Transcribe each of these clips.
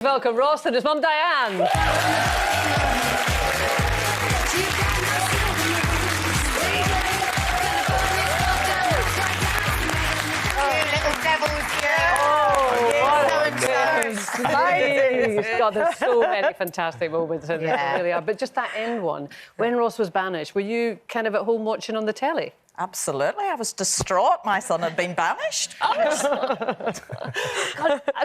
Welcome, Ross, and his mum, Diane. God, there's so many fantastic moments in there, really are. But just that end one, when Ross was banished, were you kind of at home watching on the telly? Absolutely. I was distraught. My son had been banished. I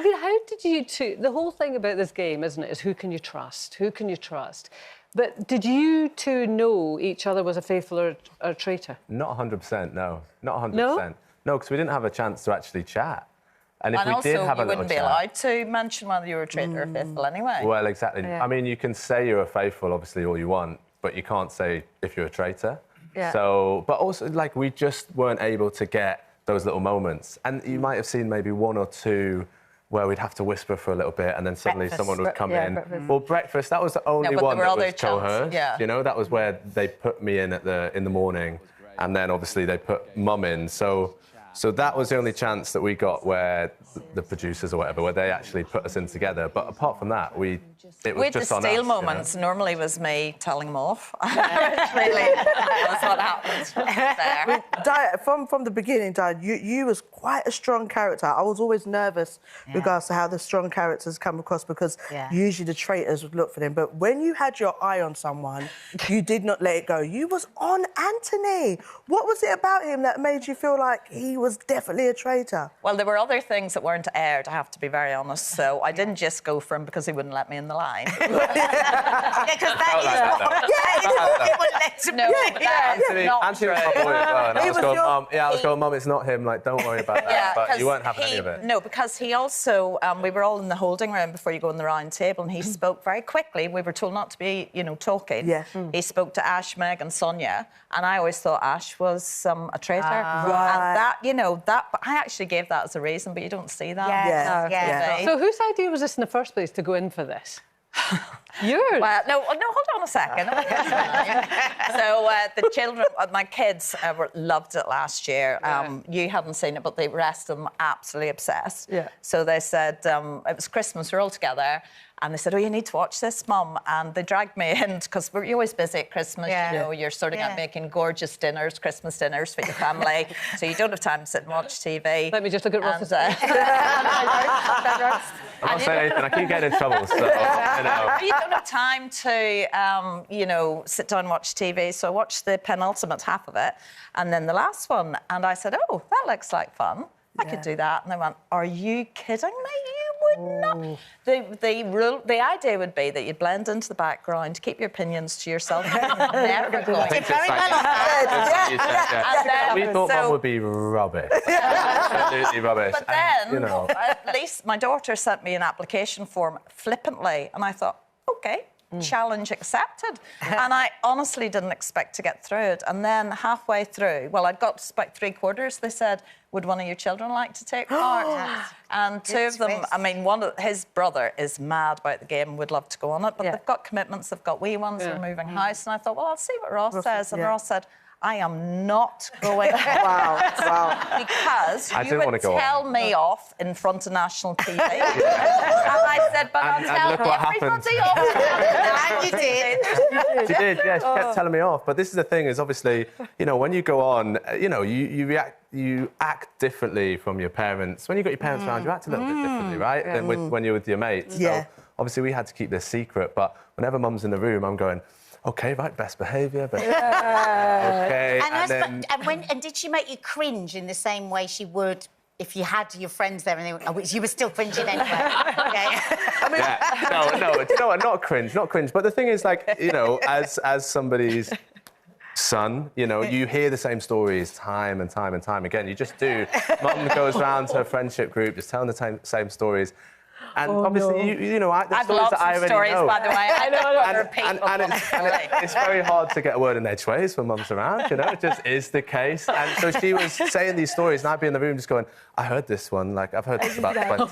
mean, how did you two... The whole thing about this game, isn't it, is who can you trust? Who can you trust? But did you two know each other was a faithful or a traitor? Not 100%, no. Not 100%. No? No, because we didn't have a chance to actually chat. And if we also, did have a you little wouldn't be chat, allowed to mention whether you were a traitor or faithful anyway. Well, exactly. Yeah. I mean, you can say you're a faithful, obviously, all you want, but you can't say if you're a traitor. Yeah. So, but also, like, we just weren't able to get those little moments. And you might have seen maybe one or two where we'd have to whisper for a little bit and then suddenly someone would come in. Breakfast. Well, breakfast, that was the only one that was coerced. Yeah. You know, that was where they put me in in the morning, and then obviously they put mum in. So that was the only chance that we got where the producers or whatever, where they actually put us in together. But apart from that, it was just on us. The steel moments normally was me telling them off. Really, that's what happened there. Diane, from the beginning, Diane, you was quite a strong character. I was always nervous regards to how the strong characters come across because usually the traitors would look for them. But when you had your eye on someone, you did not let it go. You was on Anthony. What was it about him that made you feel like he was definitely a traitor? Well, there were other things that weren't aired, I have to be very honest. So I didn't just go for him because he wouldn't let me in the line. Because that is Anthony was my boy as well, and I was going, Mum, it's not him, like, don't worry about that. But you weren't having any of it. No, because he also, we were all in the holding room before you go in the round table, and he spoke very quickly. We were told not to be, talking. Yeah. He spoke to Ash, Meg and Sonia, and I always thought Ash was a traitor. Right. And that, I actually gave that as a reason, but you don't see that. So whose idea was this in the first place to go in for this? Yours? Well, no, hold on a second. So the children, my kids loved it last year. You hadn't seen it, but the rest of them absolutely obsessed. Yeah. So they said, it was Christmas, we're all together, and they said, oh, you need to watch this, Mum. And they dragged me in, because you're always busy at Christmas, you're sorting out making gorgeous dinners, Christmas dinners for your family, so you don't have time to sit and watch TV. Let me just look at Ross's I'm not saying anything, I keep getting in trouble, so, You don't have time to, sit down and watch TV, so I watched the penultimate half of it, and then the last one, and I said, oh, that looks like fun. I could do that. And they went, are you kidding me? You would not. The idea would be that you blend into the background, keep your opinions to yourself. Never going. We thought Mum would be rubbish. Absolutely rubbish. But then, at least my daughter sent me an application form flippantly, and I thought, OK. Challenge accepted. And I honestly didn't expect to get through it. And then halfway through, well, I'd got to about three-quarters, they said, would one of your children like to take part? And two of them, I mean, his brother is mad about the game and would love to go on it, but they've got commitments, they've got wee ones, they're moving house. And I thought, well, I'll see what Ross says. And Ross said, I am not going. Because you would tell me off in front of national TV. And I said, but I'll tell everybody off. And you did. She did, yeah. She kept telling me off. But this is the thing, is obviously, when you go on, you act differently from your parents. When you've got your parents around, you act a little bit differently, right? Than when you're with your mates. Yeah. So obviously we had to keep this secret, but whenever Mum's in the room, I'm going, OK, right, best behaviour, but OK. And did she make you cringe in the same way she would if you had your friends there and which you were still cringing anyway? No, do you know what? Not cringe. But the thing is, like, as somebody's son, you hear the same stories time and time and time again. You just do. Mum goes round to her friendship group, just telling the same stories. And obviously, the stories that I already know. By the way. I know. It's very hard to get a word in edgeways when Mum's around, It just is the case. And so she was saying these stories, and I'd be in the room just going, I heard this one, like, I've heard this about 20 times.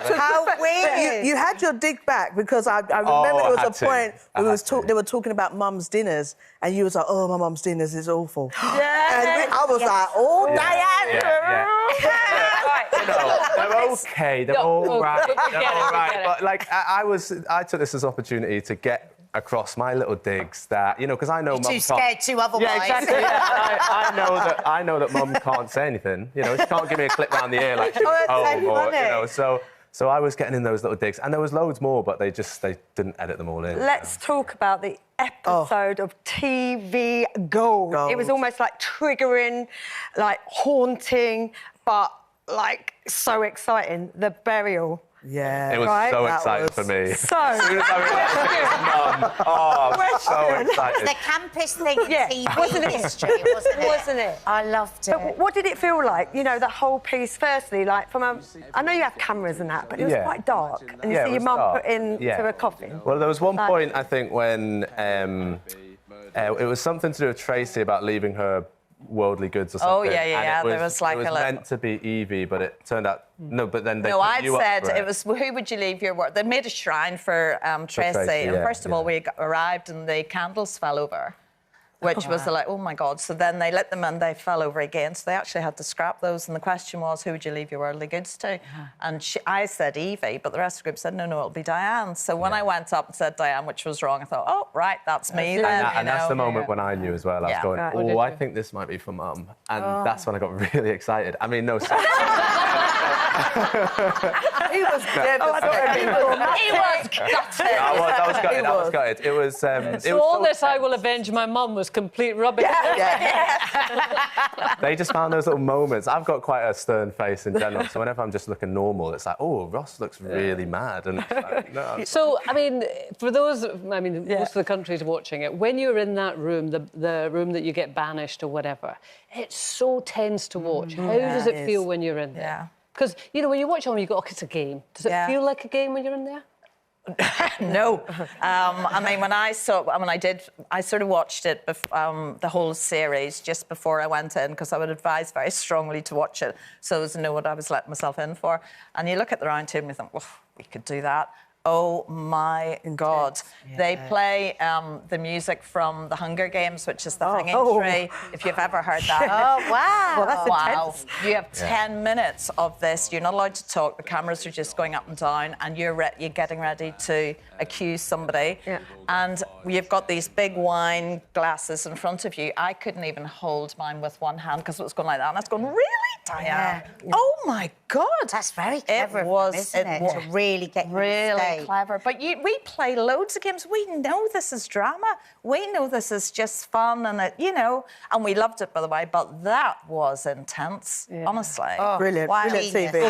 How weird. You had your dig back, because I remember there was a point where they were talking about Mum's dinners, and you was like, oh, my Mum's dinners is awful. And I was like, oh, Diane! They're okay. They're all right. They're all right. But like, I took this as an opportunity to get across my little digs that, you know, because I know Mum Too scared to otherwise. Yeah, exactly. I know that Mum can't say anything. You know, she can't give me a clip round the ear like she was home, or you know. So I was getting in those little digs, and there was loads more, but they didn't edit them all in. Let's talk about the episode of TV Gold. It was almost like triggering, like haunting, but like so exciting. The burial. Yeah. It was so exciting for me. So. As soon as I realised it was Mum, I was so excited. The campest thing in TV wasn't it? history, wasn't it? Wasn't it? I loved it. But what did it feel like? You know, the whole piece. Firstly, like I know you have cameras and that, but it was quite dark, and you see your mum put into a coffin. Well, there was one point I think when it was something to do with Tracy about leaving her worldly goods or something. Oh, yeah. There was like it was meant to be Evie, but it turned out no. But then they No, put I'd you up said for it was who would you leave your work? They made a shrine for Tracy, and first of all, we arrived and the candles fell over, which was like, oh my God. So then they lit them and they fell over again. So they actually had to scrap those. And the question was, who would you leave your worldly goods to? And I said Evie, but the rest of the group said, no, it'll be Diane. So when I went up and said Diane, which was wrong, I thought, oh, right, that's me then. And that's the moment when I knew as well. I was going, oh, I think this might be for Mum. And that's when I got really excited. I mean, no. He was devastated. He was gutted. I was gutted. It was. So all this, I will avenge my mum, was complete rubbish. They just found those little moments. I've got quite a stern face in general, so whenever I'm just looking normal, it's like, oh, Ross looks really mad. And it's like, no. So, I mean, for those, most of the country's watching it, when you're in that room, the room that you get banished or whatever, it's so tense to watch. How does it feel when you're in there? Yeah. Because, you know, when you watch home, you go, oh, it's a game. Does it feel like a game when you're in there? No. I mean, I sort of watched it, the whole series, just before I went in, because I would advise very strongly to watch it so as to know what I was letting myself in for. And you look at the round table and you think, well, we could do that. Oh, my God. Yeah. They play the music from The Hunger Games, which is the hanging tree, if you've ever heard that. Oh, wow. Well, that's intense. You have 10 minutes of this. You're not allowed to talk. The cameras are just going up and down, and you're getting ready to accuse somebody. Yeah. And you've got these big wine glasses in front of you. I couldn't even hold mine with one hand because it was going like that. And I was going, really, Diane? Yeah. Oh, my God. That's very clever, isn't it? To really get really clever. But we play loads of games. We know this is drama. We know this is just fun, and and we loved it, by the way. But that was intense, honestly. Oh, brilliant, brilliant TV.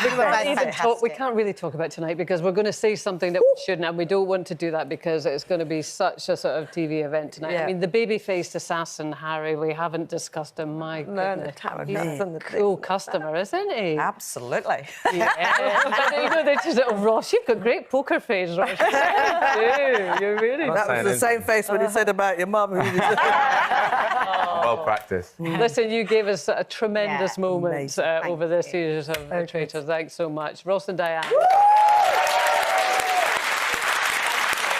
Well, we can't really talk about tonight because we're going to say something that we shouldn't, and we don't want to do that because it's going to be such a sort of TV event tonight. Yeah. I mean, the baby-faced assassin Harry, we haven't discussed him. My goodness, he's a cool customer, isn't he? Absolutely. Yeah. But you know, they're just, oh, Ross, you've got great poker face, Ross. You're really. That was the same face when he said about your mum. Well practiced. Listen, you gave us a tremendous moment over this series of Traitors. Thanks so much. Ross and Diane.